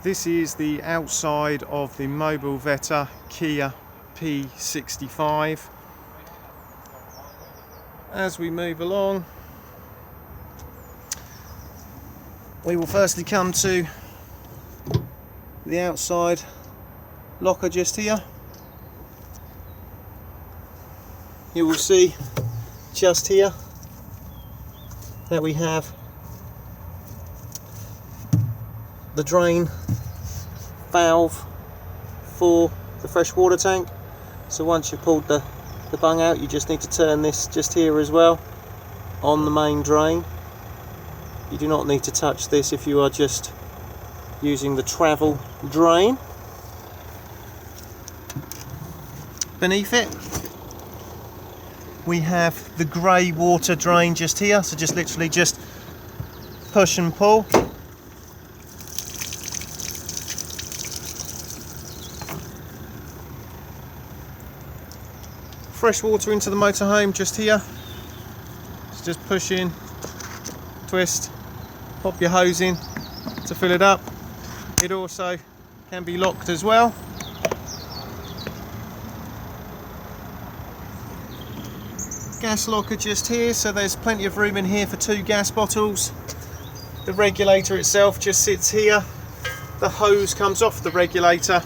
This is the outside of the Mobilvetta Kea P65. As we move along, we will firstly come to the outside locker just here. You will see just here that we have the drain valve for the fresh water tank. So once you've pulled the bung out, you just need to turn this just here as well on the main drain. You do not need to touch this if you are just using the travel drain. Beneath it we have the grey water drain just here, so just literally just push and pull. Fresh water into the motorhome just here, so just push in, twist, pop your hose in to fill it up. It also can be locked as well. Gas locker just here, so there's plenty of room in here for 2 gas bottles. The regulator itself just sits here. The hose comes off the regulator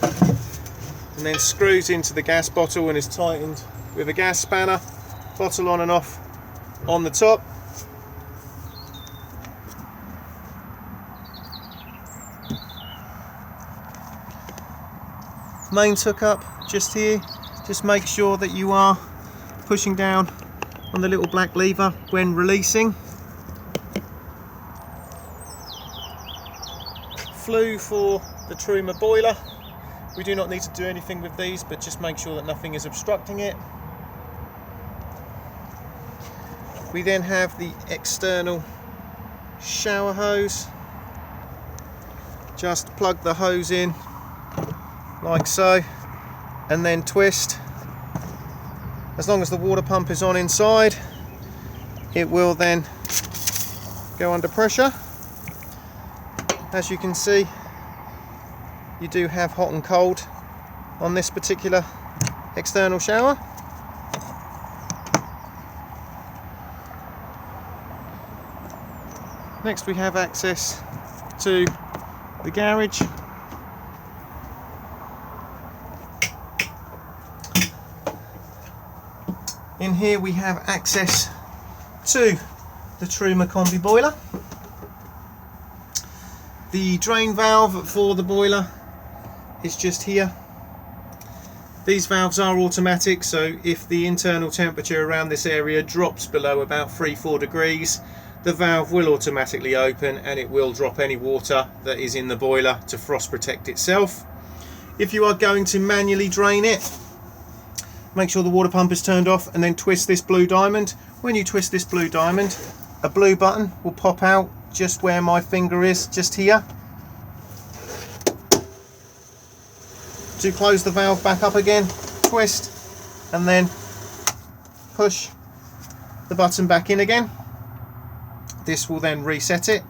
and then screws into the gas bottle and is tightened with a gas spanner. Bottle on and off on the top. Mains hookup just here. Just make sure that you are pushing down on the little black lever when releasing. Flue for the Truma boiler. We do not need to do anything with these, but just make sure that nothing is obstructing it. We then have the external shower hose. Just plug the hose in like so and then twist. As long as the water pump is on inside, it will then go under pressure. As you can see, you do have hot and cold on this particular external shower. Next we have access to the garage. In here we have access to the Truma combi boiler. The drain valve for the boiler is just here. These valves are automatic, so if the internal temperature around this area drops below about 3-4 degrees, the valve will automatically open and it will drop any water that is in the boiler to frost protect itself. If you are going to manually drain it, make sure the water pump is turned off and then twist this blue diamond. When you twist this blue diamond, a blue button will pop out just where my finger is, just here. To close the valve back up again, twist and then push the button back in again. This will then reset it,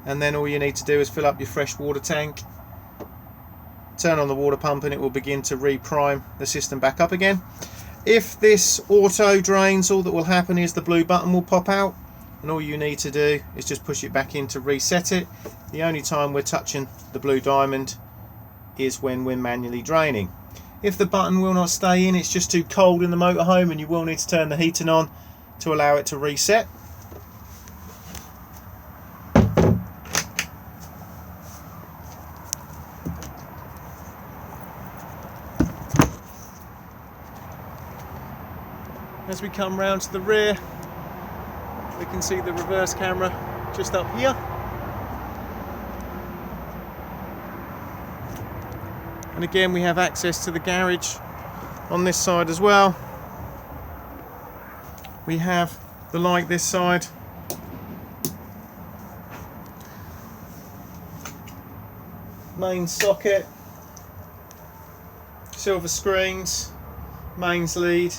and then all you need to do is fill up your fresh water tank, turn on the water pump, and it will begin to reprime the system back up again. If this auto drains, all that will happen is the blue button will pop out, and all you need to do is just push it back in to reset it. The only time we're touching the blue diamond is when we're manually draining. If the button will not stay in, it's just too cold in the motorhome and you will need to turn the heating on to allow it to reset. As we come round to the rear, we can see the reverse camera just up here. And again, we have access to the garage on this side as well. We have the light this side. Main socket, silver screens, mains lead,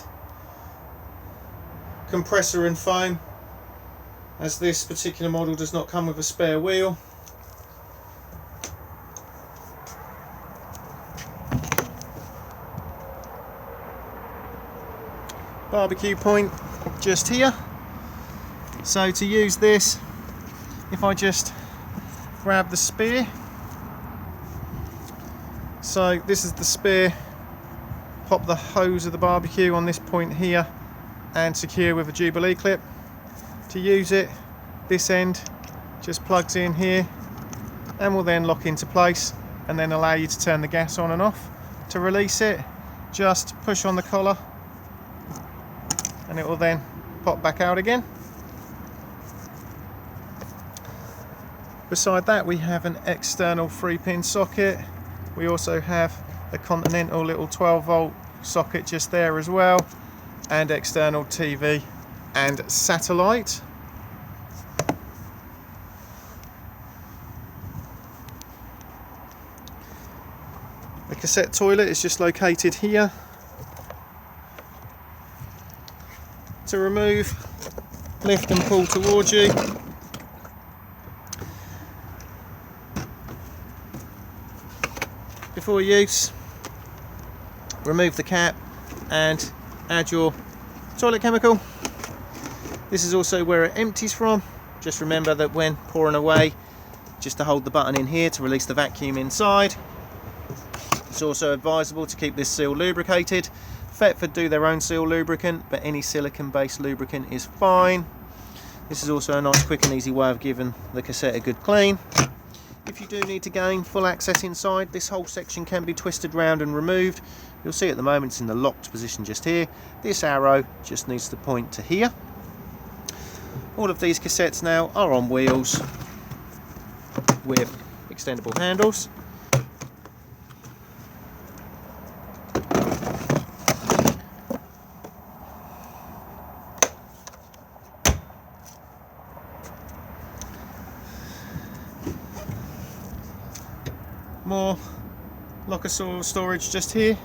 compressor and foam, as this particular model does not come with a spare wheel. barbecue point just here. So to use this, if I just grab the spear, so this is the spear, pop the hose of the barbecue on this point here and secure with a Jubilee clip. To use it, this end just plugs in here and will then lock into place and then allow you to turn the gas on and off. To release it, just push on the collar and it will then pop back out again. Beside that, we have an external 3-pin socket. We also have a Continental little 12-volt socket just there as well, and external TV and satellite. The cassette toilet is just located here. To remove, lift and pull towards you. Before use, remove the cap and add your toilet chemical. This is also where it empties from. Just remember that when pouring away, just to hold the button in here to release the vacuum inside. It's also advisable to keep this seal lubricated. Thetford do their own seal lubricant, but any silicone based lubricant is fine. This is also a nice quick and easy way of giving the cassette a good clean. If you do need to gain full access inside, this whole section can be twisted round and removed. You'll see at the moment it's in the locked position just here. This arrow just needs to point to here. All of these cassettes now are on wheels with extendable handles. More locker storage just here,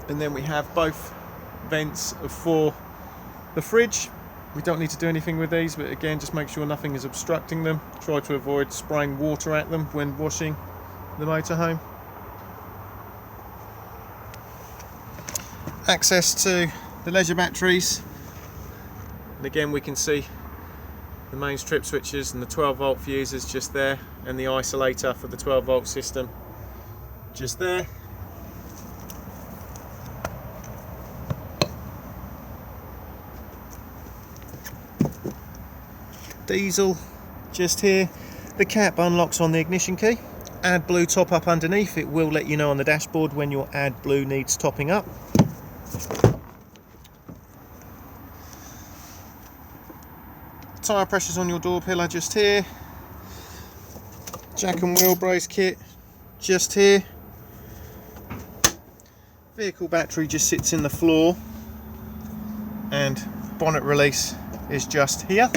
and then we have both vents for the fridge. We don't need to do anything with these, but again, just make sure nothing is obstructing them. Try to avoid spraying water at them when washing the motorhome. Access to the leisure batteries, and again we can see the mains trip switches and the 12-volt fuses just there, and the isolator for the 12-volt system just there. Diesel just here. The cap unlocks on the ignition key. AdBlue top up underneath. It will let you know on the dashboard when your AdBlue needs topping up. Tyre pressures on your door pillar just here. Jack and wheel brace kit just here. Vehicle battery just sits in the floor, and bonnet release is just here.